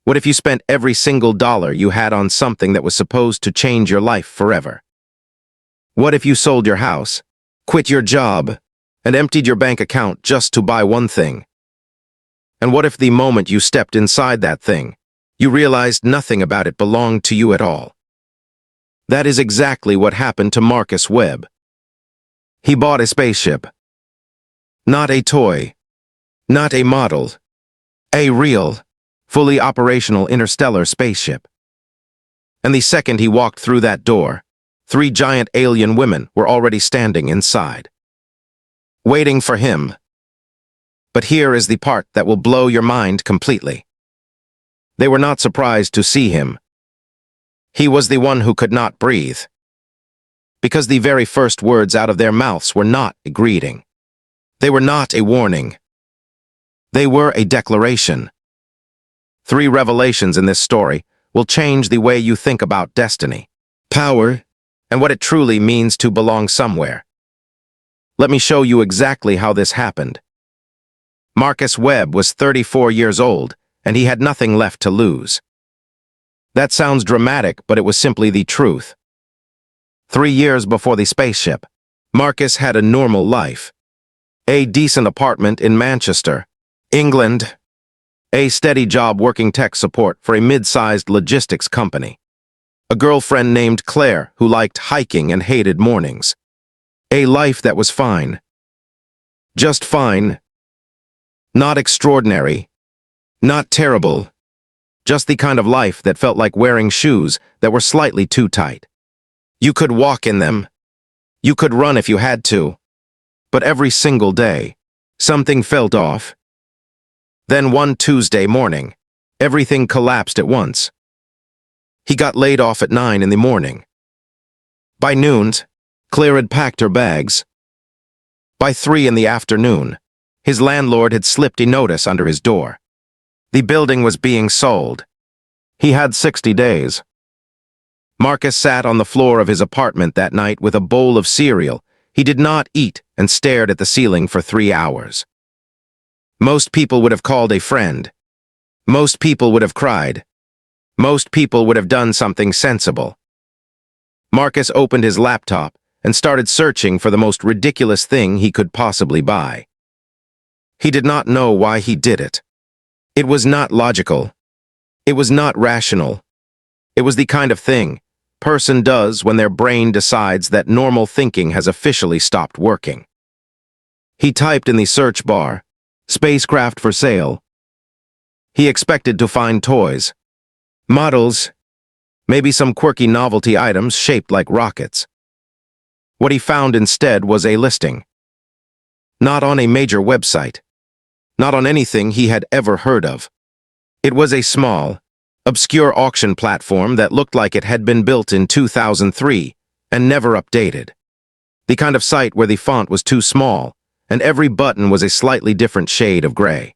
What if you spent every single dollar you had on something that was supposed to change your life forever? What if you sold your house, quit your job, and emptied your bank account just to buy one thing? And what if the moment you stepped inside that thing, you realized nothing about it belonged to you at all? That is exactly what happened to Marcus Webb. He bought a spaceship. Not a toy, not a model, a real, fully operational interstellar spaceship. And the second he walked through that door, 3 giant alien women were already standing inside, waiting for him. But here is the part that will blow your mind completely. They were not surprised to see him. He was the one who could not breathe, because the very first words out of their mouths were not a greeting. They were not a warning. They were a declaration. 3 revelations in this story will change the way you think about destiny, power, and what it truly means to belong somewhere. Let me show you exactly how this happened. Marcus Webb was 34 years old, and he had nothing left to lose. That sounds dramatic, but it was simply the truth. 3 years before the spaceship, Marcus had a normal life. A decent apartment in Manchester, England. A steady job working tech support for a mid-sized logistics company. A girlfriend named Claire who liked hiking and hated mornings. A life that was fine. Just fine. Not extraordinary. Not terrible. Just the kind of life that felt like wearing shoes that were slightly too tight. You could walk in them. You could run if you had to. But every single day, something felt off. Then one Tuesday morning, everything collapsed at once. He got laid off at 9 in the morning. By noon, Claire had packed her bags. By 3 in the afternoon, his landlord had slipped a notice under his door. The building was being sold. He had 60 days. Marcus sat on the floor of his apartment that night with a bowl of cereal. He did not eat and stared at the ceiling for 3 hours. Most people would have called a friend. Most people would have cried. Most people would have done something sensible. Marcus opened his laptop and started searching for the most ridiculous thing he could possibly buy. He did not know why he did it. It was not logical. It was not rational. It was the kind of thing person does when their brain decides that normal thinking has officially stopped working. He typed in the search bar, "Spacecraft for sale." He expected to find toys, models, maybe some quirky novelty items shaped like rockets. What he found instead was a listing. Not on a major website. Not on anything he had ever heard of. It was a small, obscure auction platform that looked like it had been built in 2003 and never updated. The kind of site where the font was too small and every button was a slightly different shade of gray.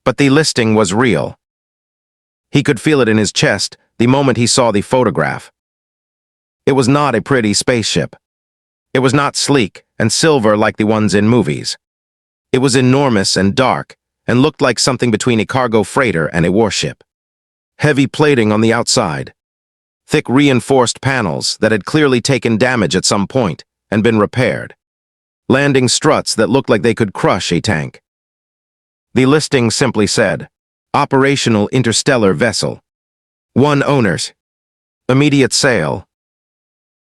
But the listing was real. He could feel it in his chest the moment he saw the photograph. It was not a pretty spaceship. It was not sleek and silver like the ones in movies. It was enormous and dark and looked like something between a cargo freighter and a warship. Heavy plating on the outside. Thick reinforced panels that had clearly taken damage at some point and been repaired. Landing struts that looked like they could crush a tank. The listing simply said, "Operational interstellar vessel. 1 owners. Immediate sale."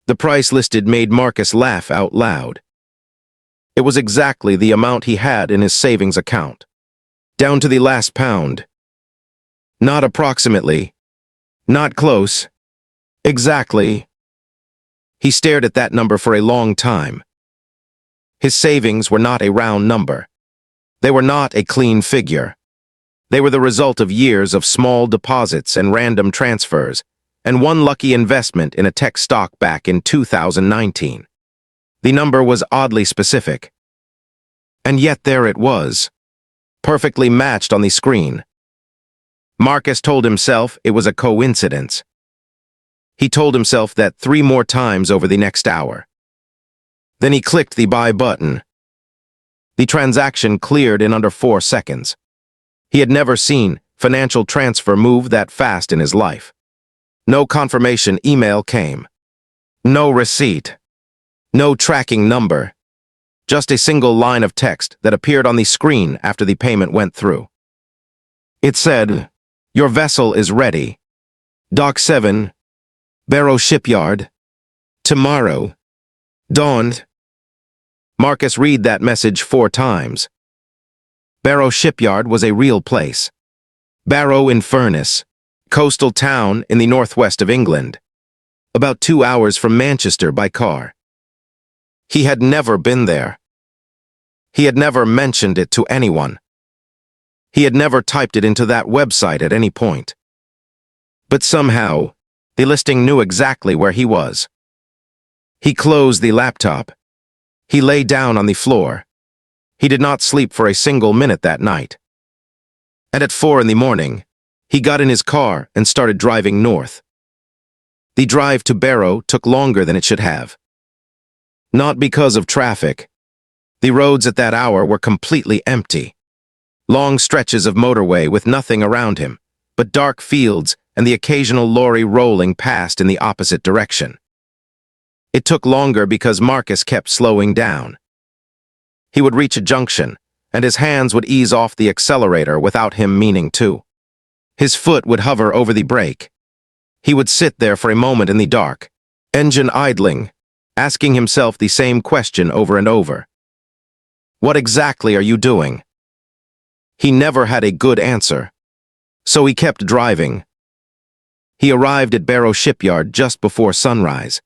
The price listed made Marcus laugh out loud. It was exactly the amount he had in his savings account. Down to the last pound. Not approximately. Not close. Exactly. He stared at that number for a long time. His savings were not a round number. They were not a clean figure. They were the result of years of small deposits and random transfers, and one lucky investment in a tech stock back in 2019. The number was oddly specific. And yet there it was, perfectly matched on the screen. Marcus told himself it was a coincidence. He told himself that 3 more times over the next hour. Then he clicked the buy button. The transaction cleared in under 4 seconds. He had never seen financial transfer move that fast in his life. No confirmation email came. No receipt. No tracking number. Just a single line of text that appeared on the screen after the payment went through. It said, "Your vessel is ready. Dock 7, Barrow Shipyard. Tomorrow. Dawn." Marcus read that message 4 times. Barrow Shipyard was a real place. Barrow in Furness, coastal town in the northwest of England, about 2 hours from Manchester by car. He had never been there. He had never mentioned it to anyone. He had never typed it into that website at any point. But somehow, the listing knew exactly where he was. He closed the laptop. He lay down on the floor. He did not sleep for a single minute that night. And at 4 in the morning, he got in his car and started driving north. The drive to Barrow took longer than it should have. Not because of traffic. The roads at that hour were completely empty. Long stretches of motorway with nothing around him, but dark fields and the occasional lorry rolling past in the opposite direction. It took longer because Marcus kept slowing down. He would reach a junction, and his hands would ease off the accelerator without him meaning to. His foot would hover over the brake. He would sit there for a moment in the dark, engine idling, asking himself the same question over and over. What exactly are you doing? He never had a good answer, so he kept driving. He arrived at Barrow Shipyard just before sunrise.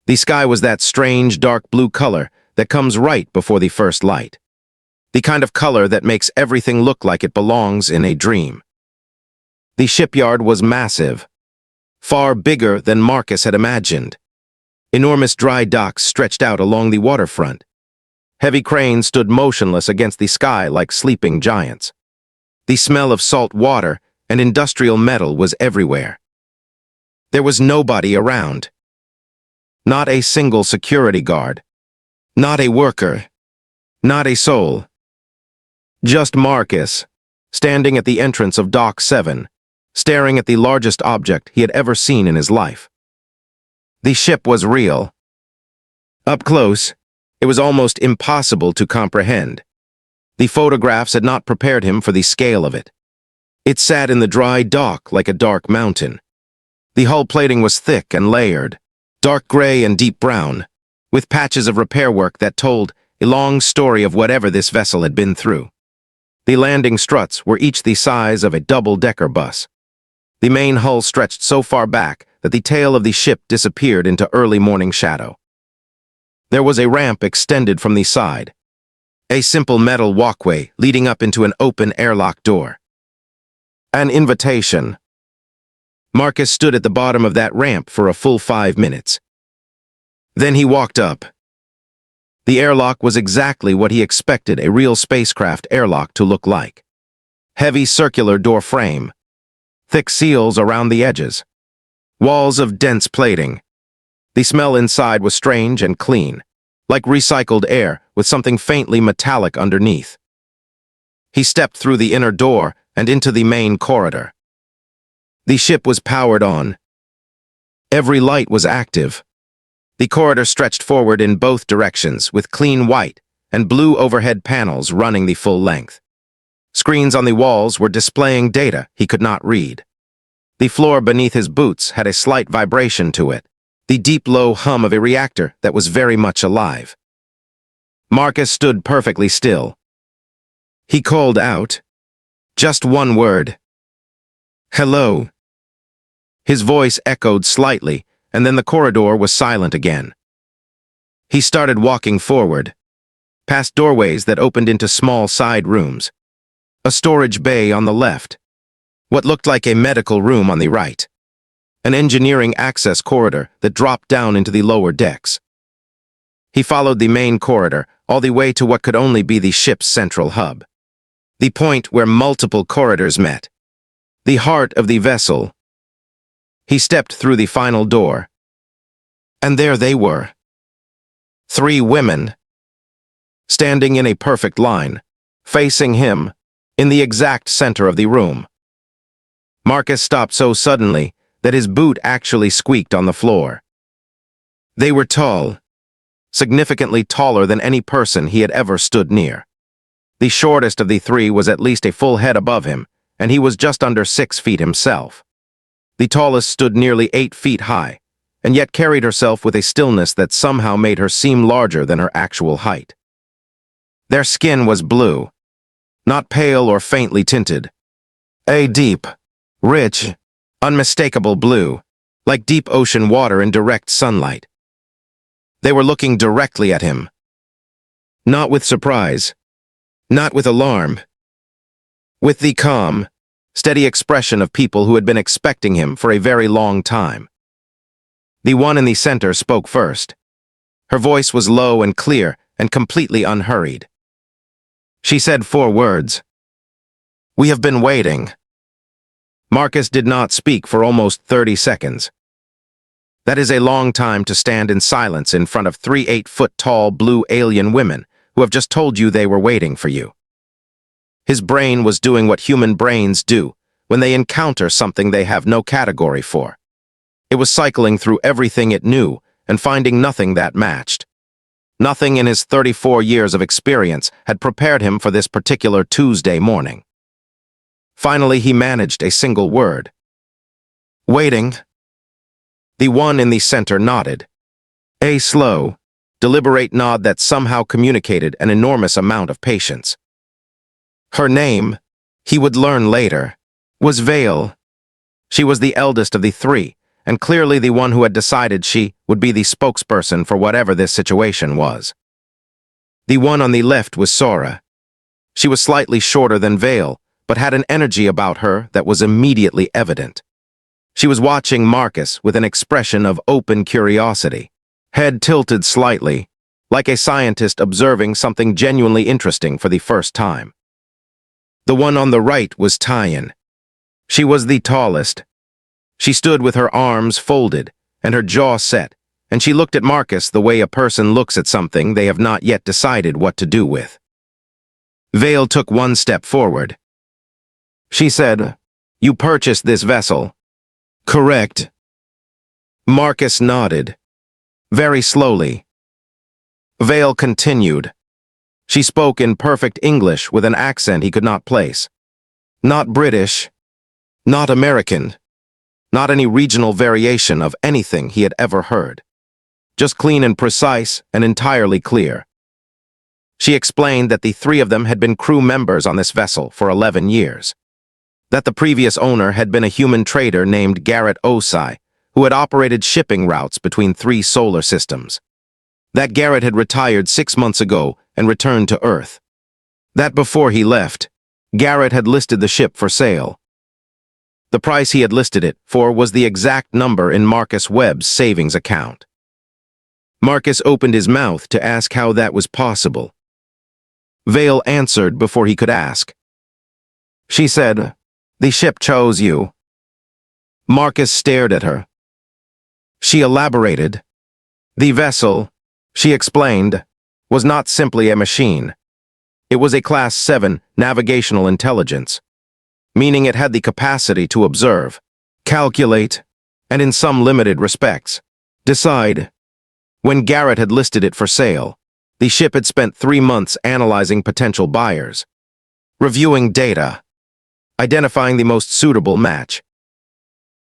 The sky was that strange dark blue color that comes right before the first light. The kind of color that makes everything look like it belongs in a dream. The shipyard was massive, far bigger than Marcus had imagined. Enormous dry docks stretched out along the waterfront. Heavy cranes stood motionless against the sky like sleeping giants. The smell of salt water and industrial metal was everywhere. There was nobody around. Not a single security guard. Not a worker. Not a soul. Just Marcus, standing at the entrance of Dock 7, staring at the largest object he had ever seen in his life. The ship was real. Up close, it was almost impossible to comprehend. The photographs had not prepared him for the scale of it. It sat in the dry dock like a dark mountain. The hull plating was thick and layered, dark gray and deep brown, with patches of repair work that told a long story of whatever this vessel had been through. The landing struts were each the size of a double-decker bus. The main hull stretched so far back that the tail of the ship disappeared into early morning shadow. There was a ramp extended from the side, a simple metal walkway leading up into an open airlock door. An invitation. Marcus stood at the bottom of that ramp for a full 5 minutes. Then he walked up. The airlock was exactly what he expected a real spacecraft airlock to look like. Heavy circular door frame, thick seals around the edges, walls of dense plating. The smell inside was strange and clean, like recycled air with something faintly metallic underneath. He stepped through the inner door and into the main corridor. The ship was powered on. Every light was active. The corridor stretched forward in both directions with clean white and blue overhead panels running the full length. Screens on the walls were displaying data he could not read. The floor beneath his boots had a slight vibration to it, the deep low hum of a reactor that was very much alive. Marcus stood perfectly still. He called out, just one word. Hello. His voice echoed slightly, and then the corridor was silent again. He started walking forward, past doorways that opened into small side rooms, a storage bay on the left, what looked like a medical room on the right, an engineering access corridor that dropped down into the lower decks. He followed the main corridor all the way to what could only be the ship's central hub, the point where multiple corridors met, the heart of the vessel. He stepped through the final door, and there they were. 3 women, standing in a perfect line, facing him, in the exact center of the room. Marcus stopped so suddenly that his boot actually squeaked on the floor. They were tall, significantly taller than any person he had ever stood near. The shortest of the three was at least a full head above him, and he was just under 6 feet himself. The tallest stood nearly 8 feet high, and yet carried herself with a stillness that somehow made her seem larger than her actual height. Their skin was blue, not pale or faintly tinted. A deep, rich, unmistakable blue, like deep ocean water in direct sunlight. They were looking directly at him. Not with surprise, not with alarm, with the calm, steady expression of people who had been expecting him for a very long time. The one in the center spoke first. Her voice was low and clear and completely unhurried. She said 4 words. "We have been waiting." Marcus did not speak for almost 30 seconds. That is a long time to stand in silence in front of 3 8-foot-tall blue alien women who have just told you they were waiting for you. His brain was doing what human brains do when they encounter something they have no category for. It was cycling through everything it knew and finding nothing that matched. Nothing in his 34 years of experience had prepared him for this particular Tuesday morning. Finally, he managed a single word. "Waiting." The one in the center nodded. A slow, deliberate nod that somehow communicated an enormous amount of patience. Her name, he would learn later, was Vale. She was the eldest of the 3, and clearly the one who had decided she would be the spokesperson for whatever this situation was. The one on the left was Sora. She was slightly shorter than Vale, but had an energy about her that was immediately evident. She was watching Marcus with an expression of open curiosity, head tilted slightly, like a scientist observing something genuinely interesting for the first time. The one on the right was Tyan. She was the tallest. She stood with her arms folded and her jaw set, and she looked at Marcus the way a person looks at something they have not yet decided what to do with. Vale took 1 step forward. She said, "You purchased this vessel, correct?" Marcus nodded, very slowly. Vale continued. She spoke in perfect English with an accent he could not place. Not British, not American, not any regional variation of anything he had ever heard. Just clean and precise and entirely clear. She explained that the 3 of them had been crew members on this vessel for 11 years. That the previous owner had been a human trader named Garrett Osai, who had operated shipping routes between 3 solar systems. That Garrett had retired 6 months ago and returned to Earth. That before he left, Garrett had listed the ship for sale. The price he had listed it for was the exact number in Marcus Webb's savings account. Marcus opened his mouth to ask how that was possible. Vale answered before he could ask. She said, "The ship chose you." Marcus stared at her. She elaborated. The vessel, she explained, was not simply a machine. It was a Class 7 navigational intelligence, meaning it had the capacity to observe, calculate, and in some limited respects, decide. When Garrett had listed it for sale, the ship had spent 3 months analyzing potential buyers, reviewing data, identifying the most suitable match.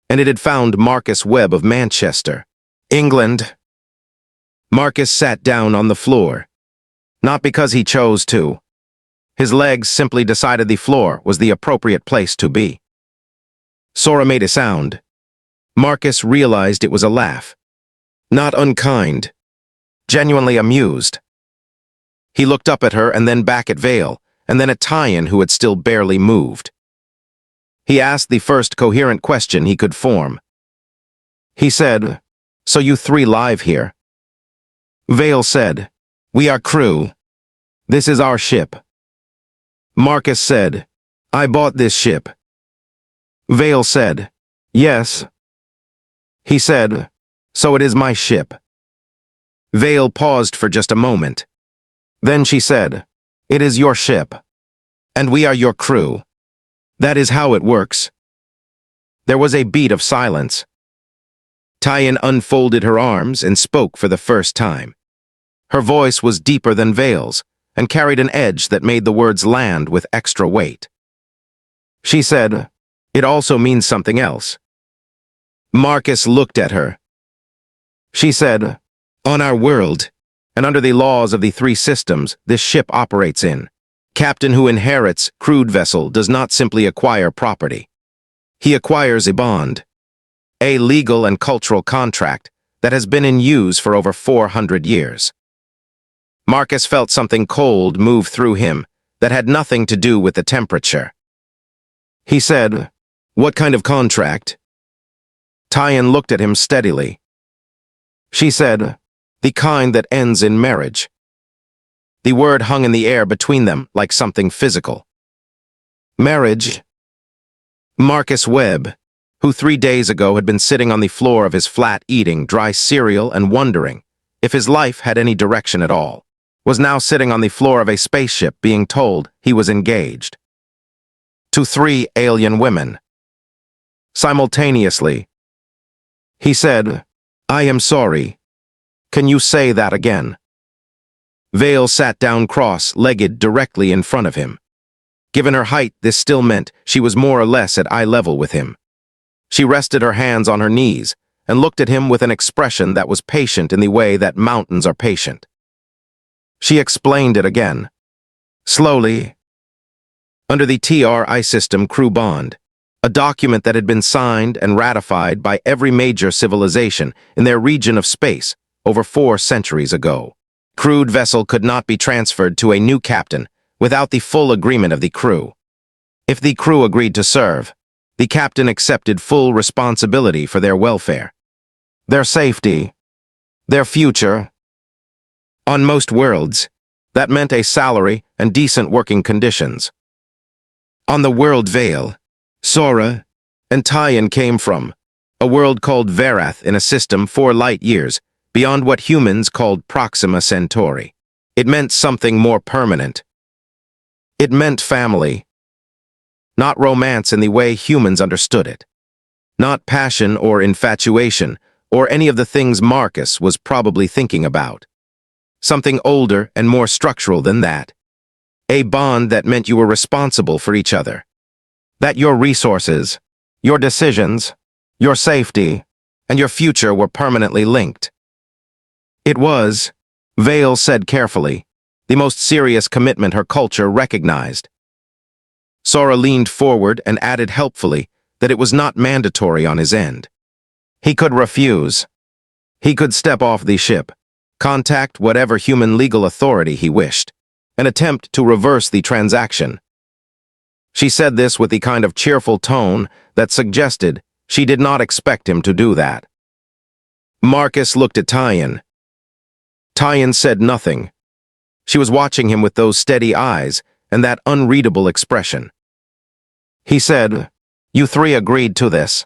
And it had found Marcus Webb of Manchester, England. Marcus sat down on the floor, not because he chose to. His legs simply decided the floor was the appropriate place to be. Sora made a sound. Marcus realized it was a laugh. Not unkind, genuinely amused. He looked up at her and then back at Vale, and then at Tyan, who had still barely moved. He asked the first coherent question he could form. He said, "So you 3 live here?" Vale said, "We are crew. This is our ship." Marcus said, "I bought this ship." Vale said, "Yes." He said, "So it is my ship." Vale paused for just a moment. Then she said, "It is your ship, and we are your crew. That is how it works." There was a beat of silence. Tyan unfolded her arms and spoke for the first time. Her voice was deeper than Vale's and carried an edge that made the words land with extra weight. She said, "It also means something else." Marcus looked at her. She said, "On our world, and under the laws of the three systems this ship operates in, captain who inherits crewed vessel does not simply acquire property. He acquires a bond, a legal and cultural contract that has been in use for over 400 years. Marcus felt something cold move through him that had nothing to do with the temperature. He said, "What kind of contract?" Tyan looked at him steadily. She said, "The kind that ends in marriage." The word hung in the air between them like something physical. Marriage. Marcus Webb, who 3 days ago had been sitting on the floor of his flat eating dry cereal and wondering if his life had any direction at all, was now sitting on the floor of a spaceship being told he was engaged to 3 alien women. Simultaneously, he said, "I am sorry. Can you say that again?" Vale sat down cross-legged directly in front of him. Given her height, this still meant she was more or less at eye level with him. She rested her hands on her knees and looked at him with an expression that was patient in the way that mountains are patient. She explained it again. Slowly. Under the TRI system crew bond, a document that had been signed and ratified by every major civilization in their region of space over 4 centuries ago. Crewed vessel could not be transferred to a new captain without the full agreement of the crew. If the crew agreed to serve, the captain accepted full responsibility for their welfare, their safety, their future. On most worlds, that meant a salary and decent working conditions. On the world Vale, Sora, and Tyan came from, a world called Verath in a system 4 light years beyond what humans called Proxima Centauri. It meant something more permanent. It meant family. Not romance in the way humans understood it. Not passion or infatuation or any of the things Marcus was probably thinking about. Something older and more structural than that. A bond that meant you were responsible for each other. That your resources, your decisions, your safety, and your future were permanently linked. It was, Vale said carefully, the most serious commitment her culture recognized. Sora leaned forward and added helpfully that it was not mandatory on his end. He could refuse. He could step off the ship, contact whatever human legal authority he wished, and attempt to reverse the transaction. She said this with the kind of cheerful tone that suggested she did not expect him to do that. Marcus looked at Tyan. Tyan said nothing. She was watching him with those steady eyes and that unreadable expression. He said, "You 3 agreed to this.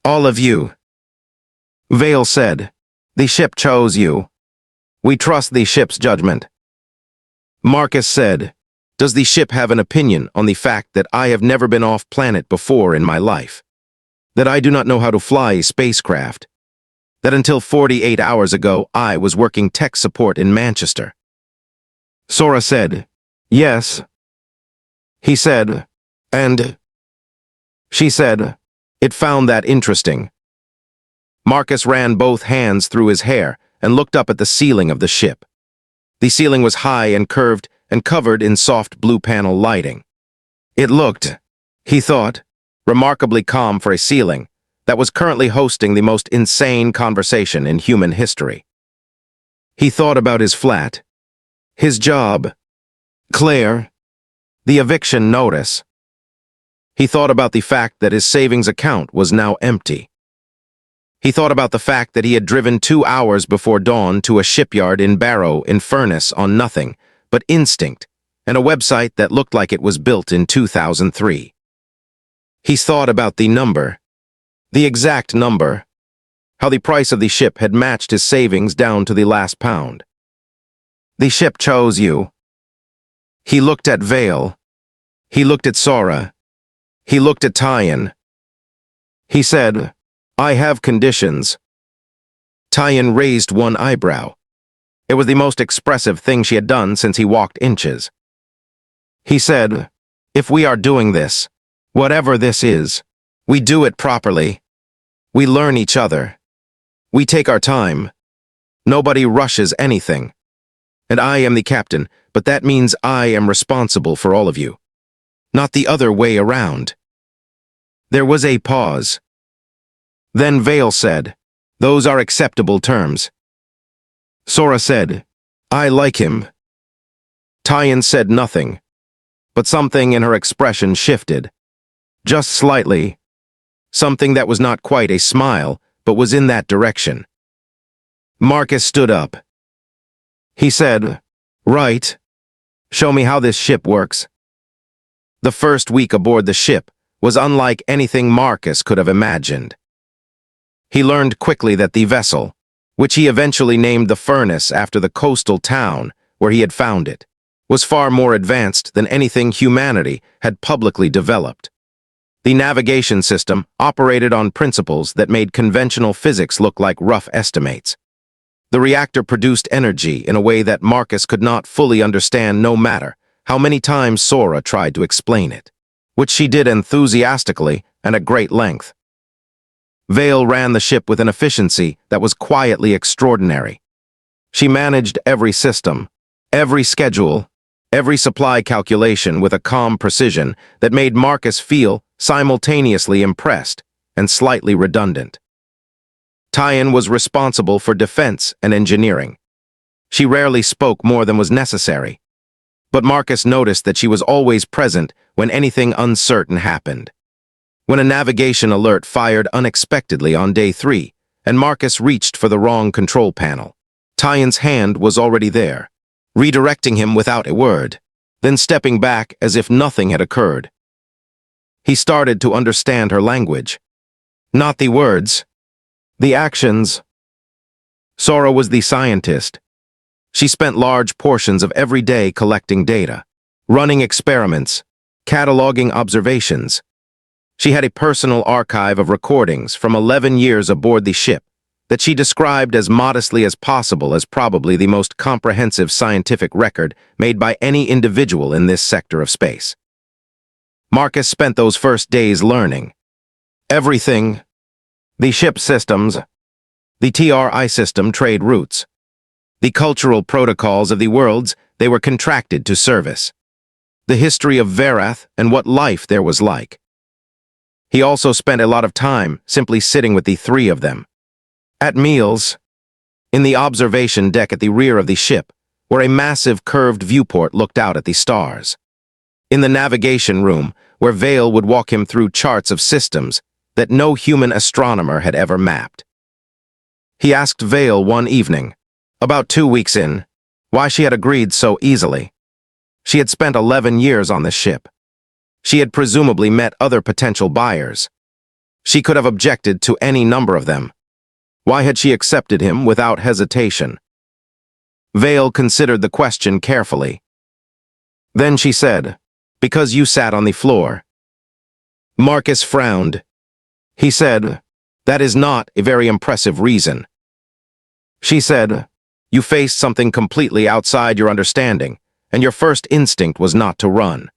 All of you." Vale said, "The ship chose you. We trust the ship's judgment." Marcus said, "Does the ship have an opinion on the fact that I have never been off planet before in my life? That I do not know how to fly a spacecraft? That until 48 hours ago I was working tech support in Manchester?" Sora said, "Yes." He said, "And?" She said, "It found that interesting." Marcus ran both hands through his hair and looked up at the ceiling of the ship. The ceiling was high and curved and covered in soft blue panel lighting. It looked, he thought, remarkably calm for a ceiling that was currently hosting the most insane conversation in human history. He thought about his flat, his job, Claire, the eviction notice. He thought about the fact that his savings account was now empty. He thought about the fact that he had driven 2 hours before dawn to a shipyard in Barrow in Furness on nothing but instinct and a website that looked like it was built in 2003. He thought about the number, the exact number, how the price of the ship had matched his savings down to the last pound. The ship chose you. He looked at Vale. He looked at Sora. He looked at Tyan. He said, "I have conditions." Tyan raised one eyebrow. It was the most expressive thing she had done since he walked inches. He said, "If we are doing this, whatever this is, we do it properly. We learn each other. We take our time. Nobody rushes anything. And I am the captain, but that means I am responsible for all of you. Not the other way around." There was a pause. Then Vale said, "Those are acceptable terms." Sora said, "I like him." Tyan said nothing, but something in her expression shifted. Just slightly. Something that was not quite a smile, but was in that direction. Marcus stood up. He said, "Right. Show me how this ship works." The first week aboard the ship was unlike anything Marcus could have imagined. He learned quickly that the vessel, which he eventually named the Furnace after the coastal town where he had found it, was far more advanced than anything humanity had publicly developed. The navigation system operated on principles that made conventional physics look like rough estimates. The reactor produced energy in a way that Marcus could not fully understand no matter how many times Sora tried to explain it, which she did enthusiastically and at great length. Vale ran the ship with an efficiency that was quietly extraordinary. She managed every system, every schedule, every supply calculation with a calm precision that made Marcus feel simultaneously impressed and slightly redundant. Tyan was responsible for defense and engineering. She rarely spoke more than was necessary, but Marcus noticed that she was always present when anything uncertain happened. When a navigation alert fired unexpectedly on day 3, and Marcus reached for the wrong control panel, Tyan's hand was already there, redirecting him without a word, then stepping back as if nothing had occurred. He started to understand her language. Not the words, the actions. Sora was the scientist. She spent large portions of every day collecting data, running experiments, cataloging observations. She had a personal archive of recordings from 11 years aboard the ship that she described as modestly as possible as probably the most comprehensive scientific record made by any individual in this sector of space. Marcus spent those first days learning everything: the ship systems, the TRI system trade routes, the cultural protocols of the worlds they were contracted to service, the history of Verath and what life there was like. He also spent a lot of time simply sitting with the three of them. At meals, in the observation deck at the rear of the ship, where a massive curved viewport looked out at the stars. In the navigation room, where Vale would walk him through charts of systems that no human astronomer had ever mapped. He asked Vale one evening, about 2 weeks in, why she had agreed so easily. She had spent 11 years on the ship. She had presumably met other potential buyers. She could have objected to any number of them. Why had she accepted him without hesitation? Vale considered the question carefully. Then she said, "Because you sat on the floor." Marcus frowned. He said, "That is not a very impressive reason." She said, "You faced something completely outside your understanding, and your first instinct was not to run.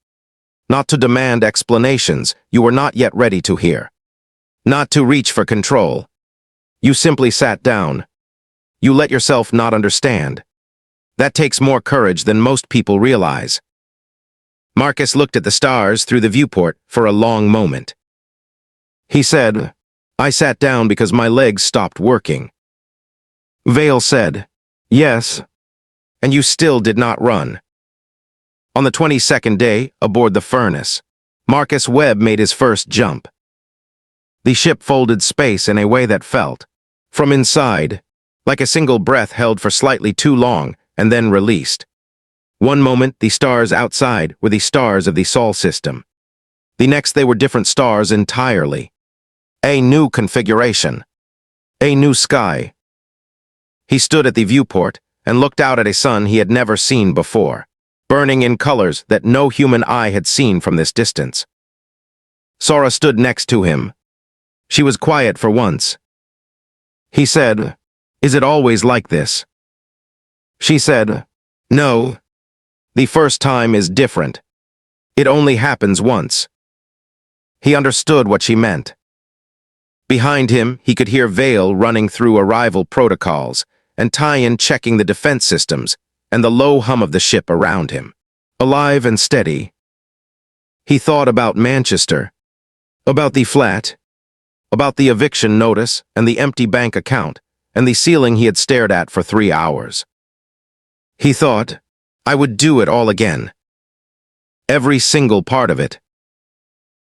Not to demand explanations you were not yet ready to hear. Not to reach for control. You simply sat down. You let yourself not understand. That takes more courage than most people realize." Marcus looked at the stars through the viewport for a long moment. He said, "I sat down because my legs stopped working." Vale said, "Yes, and you still did not run." On the 22nd day, aboard the Furnace, Marcus Webb made his first jump. The ship folded space in a way that felt, from inside, like a single breath held for slightly too long and then released. One moment, the stars outside were the stars of the Sol system. The next, they were different stars entirely. A new configuration. A new sky. He stood at the viewport and looked out at a sun he had never seen before, burning in colors that no human eye had seen from this distance. Sora stood next to him. She was quiet for once. He said, "Is it always like this?" She said, "No. The first time is different. It only happens once." He understood what she meant. Behind him, he could hear Vale running through arrival protocols and Tyan checking the defense systems and the low hum of the ship around him. Alive and steady. He thought about Manchester, about the flat, about the eviction notice and the empty bank account and the ceiling he had stared at for 3 hours. He thought, I would do it all again. Every single part of it.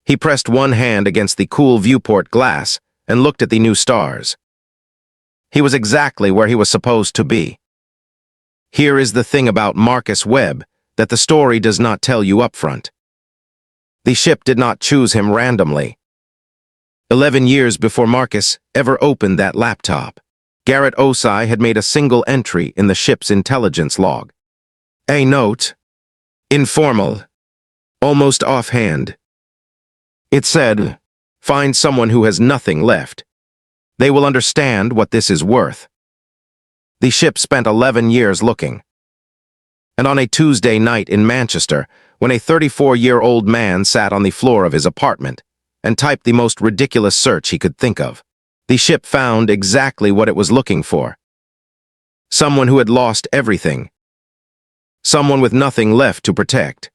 He pressed one hand against the cool viewport glass and looked at the new stars. He was exactly where he was supposed to be. Here is the thing about Marcus Webb that the story does not tell you up front. The ship did not choose him randomly. 11 years before Marcus ever opened that laptop, Garrett Osai had made a single entry in the ship's intelligence log. A note, informal, almost offhand. It said, "Find someone who has nothing left. They will understand what this is worth." The ship spent 11 years looking. And on a Tuesday night in Manchester, when a 34-year-old man sat on the floor of his apartment and typed the most ridiculous search he could think of, the ship found exactly what it was looking for. Someone who had lost everything. Someone with nothing left to protect.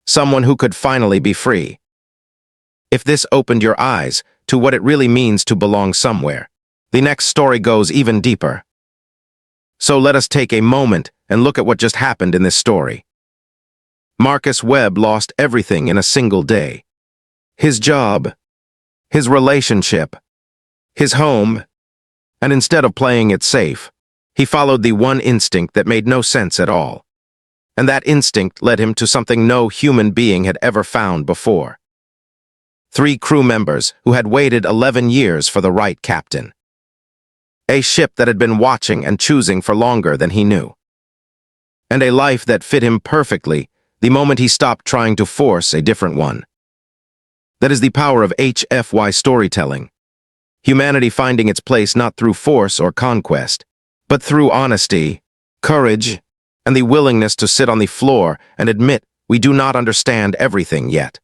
Someone who could finally be free. If this opened your eyes to what it really means to belong somewhere, the next story goes even deeper. So let us take a moment and look at what just happened in this story. Marcus Webb lost everything in a single day. His job, his relationship, his home, and instead of playing it safe, he followed the one instinct that made no sense at all. And that instinct led him to something no human being had ever found before. 3 crew members who had waited 11 years for the right captain. A ship that had been watching and choosing for longer than he knew. And a life that fit him perfectly the moment he stopped trying to force a different one. That is the power of HFY storytelling. Humanity finding its place not through force or conquest, but through honesty, courage, and the willingness to sit on the floor and admit we do not understand everything yet.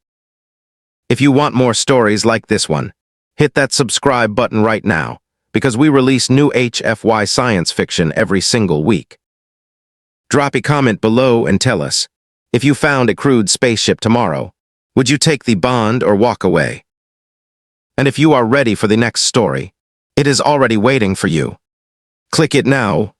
If you want more stories like this one, hit that subscribe button right now, because we release new HFY science fiction every single week. Drop a comment below and tell us, if you found a crewed spaceship tomorrow, would you take the bond or walk away? And if you are ready for the next story, it is already waiting for you. Click it now